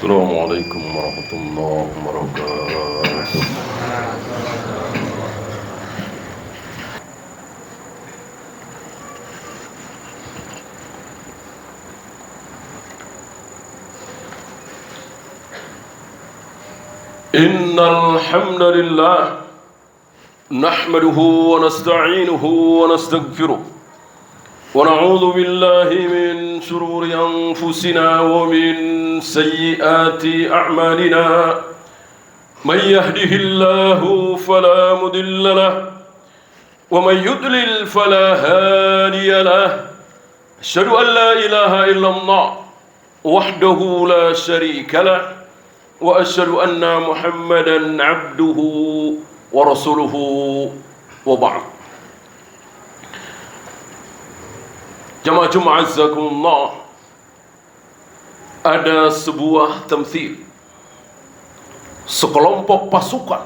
Assalamualaikum warahmatullahi wabarakatuh. Innal hamdalillah nahmaduhu wa nasta'inuhu wa nastaghfiruh wa na'udzu billahi min shururi anfusina wa min sayyiati a'malina. Man yahdihillahu fala mudilla lahu wa man yudlil fala hadiya lahu. Asyhadu an la ilaha illallah wahdahu la syarika lahu wa asyhadu anna Muhammadan 'abduhu wa rasuluhu wa ba'd. Jamaah Jumat azakumullah, ada sebuah tamthil, sekelompok pasukan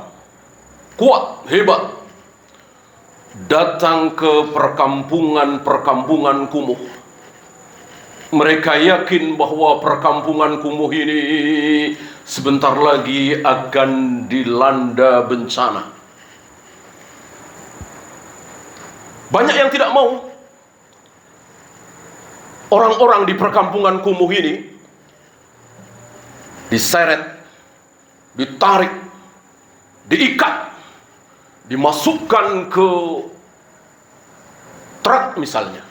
kuat, hebat datang ke perkampungan kumuh. Mereka yakin bahwa perkampungan kumuh ini sebentar lagi akan dilanda bencana. Banyak yang tidak mau. Orang-orang di perkampungan kumuh ini diseret, ditarik, diikat, dimasukkan ke truk misalnya.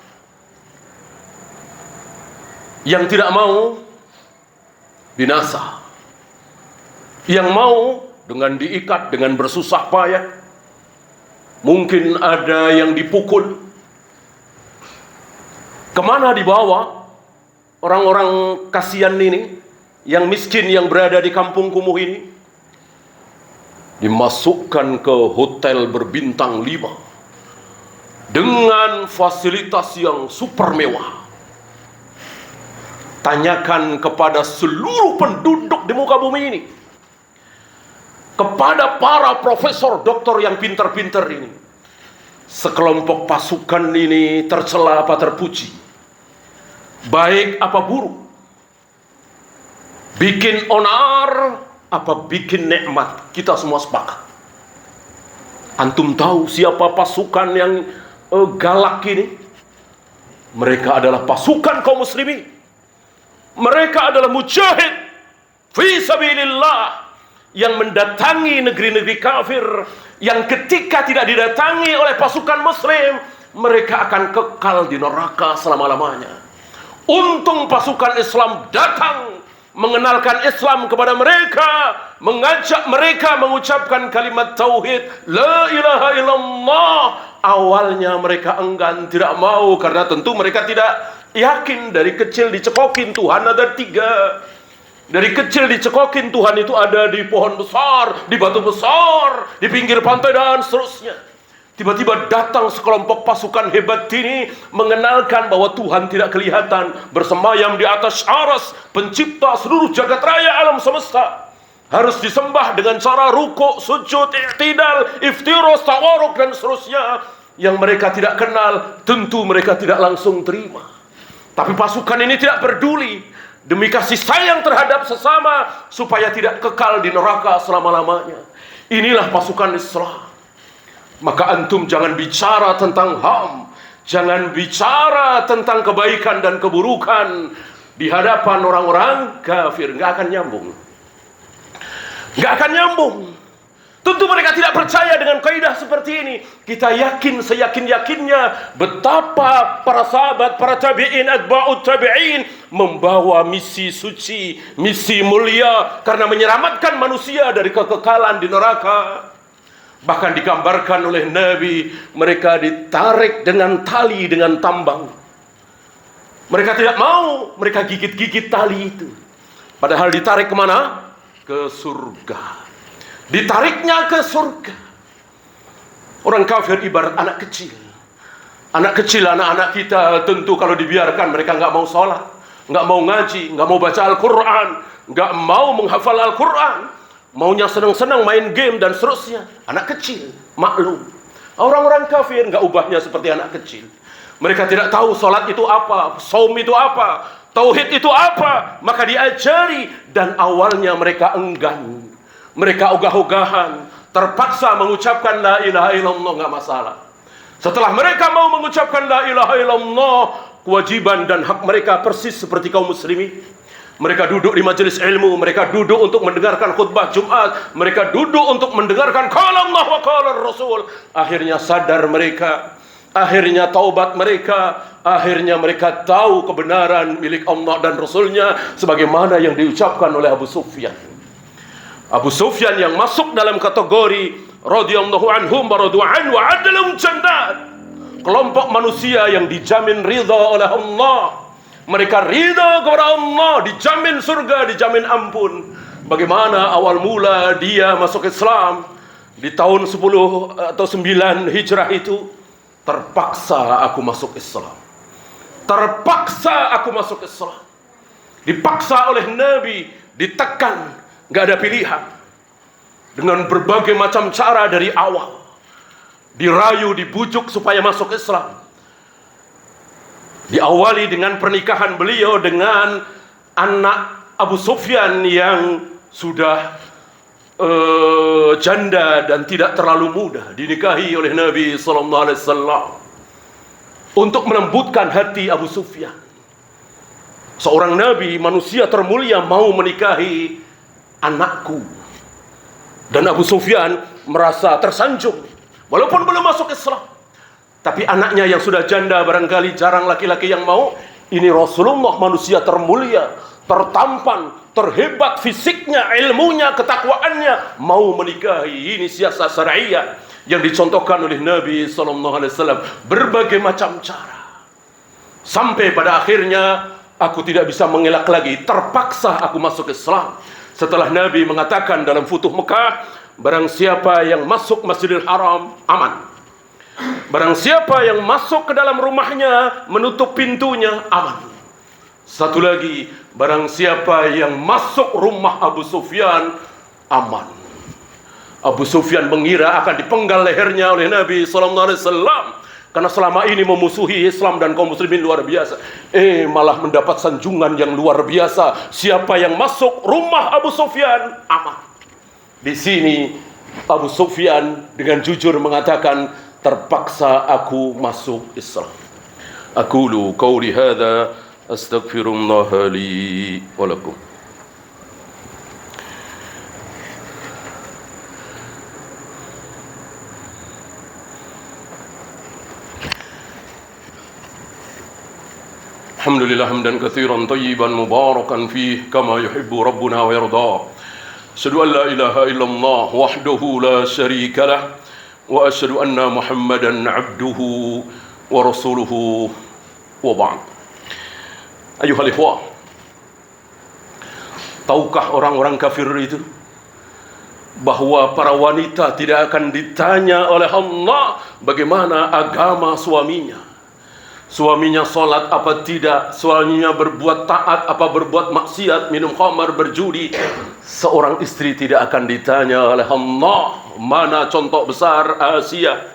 Yang tidak mau binasa. Yang mau dengan diikat, dengan bersusah payah. Mungkin ada yang dipukul. Kemana dibawa orang-orang kasihan ini, yang miskin yang berada di kampung kumuh ini? Dimasukkan ke hotel berbintang 5 dengan fasilitas yang super mewah. Tanyakan kepada seluruh penduduk di muka bumi ini, kepada para profesor, doktor yang pintar-pintar ini, sekelompok pasukan ini tercela apa terpuji, baik apa buruk, bikin onar apa bikin nikmat, kita semua sepakat. Antum tahu siapa pasukan yang galak ini? Mereka adalah pasukan kaum muslimin. Mereka adalah mujahid fi sabilillah yang mendatangi negeri-negeri kafir, yang ketika tidak didatangi oleh pasukan muslim, mereka akan kekal di neraka selama-lamanya. Untung pasukan Islam datang, mengenalkan Islam kepada mereka, mengajak mereka mengucapkan kalimat tauhid, la ilaha illallah. Awalnya mereka enggan, tidak mau, karena tentu mereka tidak yakin. Dari kecil dicekokin Tuhan ada 3. Dari kecil dicekokin Tuhan itu ada di pohon besar, di batu besar, di pinggir pantai dan seterusnya. Tiba-tiba datang sekelompok pasukan hebat ini mengenalkan bahwa Tuhan tidak kelihatan, bersemayam di atas aras, pencipta seluruh jagat raya alam semesta. Harus disembah dengan cara rukuk, sujud, i'tidal, iftiros, tawaruk dan seterusnya. Yang mereka tidak kenal, tentu mereka tidak langsung terima. Tapi pasukan ini tidak peduli, demi kasih sayang terhadap sesama, supaya tidak kekal di neraka selama-lamanya. Inilah pasukan Islam. Maka antum jangan bicara tentang HAM, jangan bicara tentang kebaikan dan keburukan di hadapan orang-orang kafir. Nggak akan nyambung. Nggak akan nyambung. Tentu mereka tidak percaya dengan kaidah seperti ini. Kita yakin seyakin-yakinnya betapa para sahabat, para tabi'in, atba'ut tabi'in membawa misi suci, misi mulia karena menyelamatkan manusia dari kekekalan di neraka. Bahkan digambarkan oleh Nabi, mereka ditarik dengan tali, dengan tambang. Mereka tidak mau, mereka gigit-gigit tali itu. Padahal ditarik kemana? Ke surga. Ditariknya ke surga. Orang kafir ibarat anak kecil. Anak kecil, anak-anak kita tentu kalau dibiarkan mereka nggak mau sholat, nggak mau ngaji, nggak mau baca Al-Quran, nggak mau menghafal Al-Quran, maunya senang-senang main game dan seterusnya. Anak kecil, maklum. Orang-orang kafir nggak ubahnya seperti anak kecil. Mereka tidak tahu sholat itu apa, saum itu apa, Tauhid itu apa? Maka diajari, dan awalnya mereka enggan. Mereka ogah-ogahan, terpaksa mengucapkan la ilaha illallah, nggak masalah. Setelah mereka mau mengucapkan la ilaha illallah, kewajiban dan hak mereka persis seperti kaum muslimin. Mereka duduk di majelis ilmu, mereka duduk untuk mendengarkan khutbah Jumat, mereka duduk untuk mendengarkan qala Allah wa qala Rasul. Akhirnya sadar mereka, akhirnya taubat mereka, akhirnya mereka tahu kebenaran milik Allah dan Rasulnya, sebagaimana yang diucapkan oleh Abu Sufyan. Abu Sufyan yang masuk dalam kategori radhiyallahu anhum wa radu an wa adalum jannat, kelompok manusia yang dijamin ridha oleh Allah. Mereka ridha kepada Allah, dijamin surga, dijamin ampun. Bagaimana awal mula dia masuk Islam di tahun 10 atau 9 Hijrah itu? Terpaksa aku masuk Islam. Terpaksa aku masuk Islam. Dipaksa oleh Nabi, ditekan, gak ada pilihan. Dengan berbagai macam cara dari awal. Dirayu, dibujuk supaya masuk Islam. Diawali dengan pernikahan beliau dengan anak Abu Sufyan yang sudah janda dan tidak terlalu muda, dinikahi oleh Nabi SAW untuk melembutkan hati Abu Sufyan. Seorang Nabi, manusia termulia, mau menikahi anakku. Dan Abu Sufyan merasa tersanjung walaupun belum masuk Islam. Tapi anaknya yang sudah janda, barangkali jarang laki-laki yang mau. Ini Rasulullah, manusia termulia, tertampan, terhebat fisiknya, ilmunya, ketakwaannya, mau menikahi. Ini siasat syariah yang dicontohkan oleh Nabi SAW. Berbagai macam cara. Sampai pada akhirnya aku tidak bisa mengelak lagi. Terpaksa aku masuk Islam. Setelah Nabi mengatakan dalam Futuh Mekah, barang siapa yang masuk Masjidil Haram, aman. Barang siapa yang masuk ke dalam rumahnya, menutup pintunya, aman. Satu lagi, barang siapa yang masuk rumah Abu Sufyan, aman. Abu Sufyan mengira akan dipenggal lehernya oleh Nabi SAW, karena selama ini memusuhi Islam dan kaum muslimin luar biasa. Malah mendapat sanjungan yang luar biasa. Siapa yang masuk rumah Abu Sufyan, aman. Di sini Abu Sufyan dengan jujur mengatakan, terpaksa aku masuk Islam. Aqulu qawli hadza astaghfirullah li wa lakum. Alhamdulillah hamdan katsiran tayyiban mubarakan fih kama yuhibbu rabbuna wa yarda. Asyhadu an la ilaha illallah wahdahu la syarika lah wa asyhadu anna Muhammadan abduhu wa rasuluhu wa ba'd. Ayuhal ikhwah, tahukah orang-orang kafir itu bahwa para wanita tidak akan ditanya oleh Allah bagaimana agama suaminya? Suaminya sholat apa tidak, suaminya berbuat taat apa berbuat maksiat, minum khamar, berjudi. Seorang istri tidak akan ditanya oleh Allah. Mana contoh besar Asia?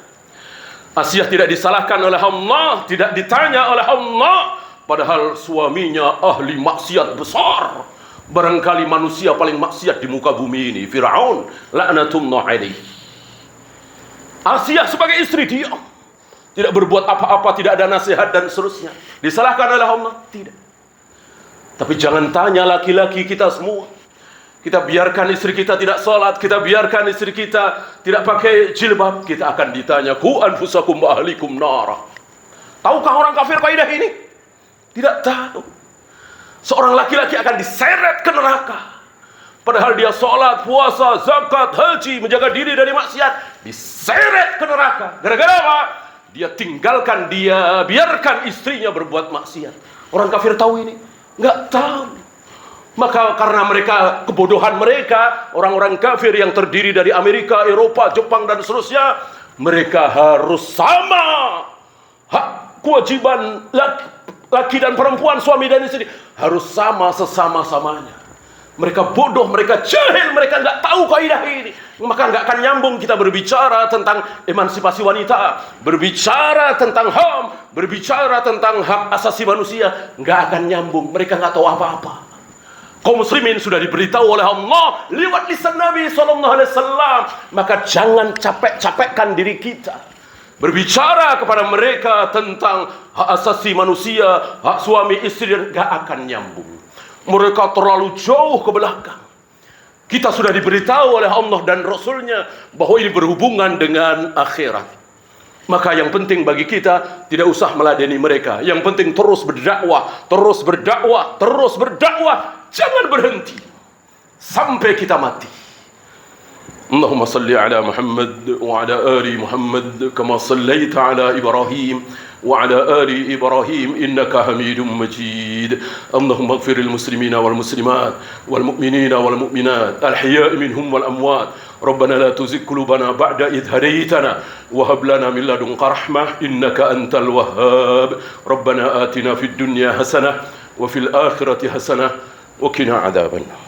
Asia tidak disalahkan oleh Allah, tidak ditanya oleh Allah, padahal suaminya ahli maksiat besar. Barangkali manusia paling maksiat di muka bumi ini, Fir'aun laknatullah alaihi. Asia sebagai istri diam, tidak berbuat apa-apa, tidak ada nasihat dan seterusnya. Disalahkan oleh Allah? Tidak. Tapi jangan tanya laki-laki kita semua. Kita biarkan istri kita tidak sholat, kita biarkan istri kita tidak pakai jilbab, kita akan ditanya, ku anfusakum wa ahlikum nara. Tahukah orang kafir kaidah ini? Tidak tahu. Seorang laki-laki akan diseret ke neraka, padahal dia sholat, puasa, zakat, haji, menjaga diri dari maksiat, diseret ke neraka. Gara-gara apa? Dia tinggalkan, dia biarkan istrinya berbuat maksiat. Orang kafir tahu ini? Enggak tahu. Maka karena mereka, kebodohan mereka, orang-orang kafir yang terdiri dari Amerika, Eropa, Jepang dan seterusnya, mereka harus sama. Hak kewajiban laki dan perempuan, suami dan istri harus sama sesama-samanya. Mereka bodoh, mereka jahil, mereka nggak tahu kaidah ini. Maka nggak akan nyambung kita berbicara tentang emansipasi wanita, berbicara tentang HAM, berbicara tentang hak asasi manusia. Nggak akan nyambung, mereka nggak tahu apa-apa. Kaum muslimin sudah diberitahu oleh Allah lewat lisan Nabi SAW. Maka jangan capek-capekkan diri kita berbicara kepada mereka tentang hak asasi manusia, hak suami istri, gak akan nyambung. Mereka terlalu jauh ke belakang. Kita sudah diberitahu oleh Allah dan Rasulnya bahwa ini berhubungan dengan akhirat. Maka yang penting bagi kita tidak usah meladeni mereka. Yang penting terus berdakwah, terus berdakwah, terus berdakwah. Jangan berhenti sampai kita mati. اللهم صل على محمد وعلى آل محمد كما صليت على إبراهيم وعلى آل إبراهيم إنك حميد مجيد اللهم اغفر للمسلمين والمسلمات والمؤمنين والمؤمنات الأحياء منهم والأموات ربنا لا تزغ قلوبنا بعد إذ هديتنا وهب لنا من لدنك رحمة إنك أنت الوهاب ربنا آتنا في الدنيا حسنة وفي الآخرة حسنة وقنا عذاب النار.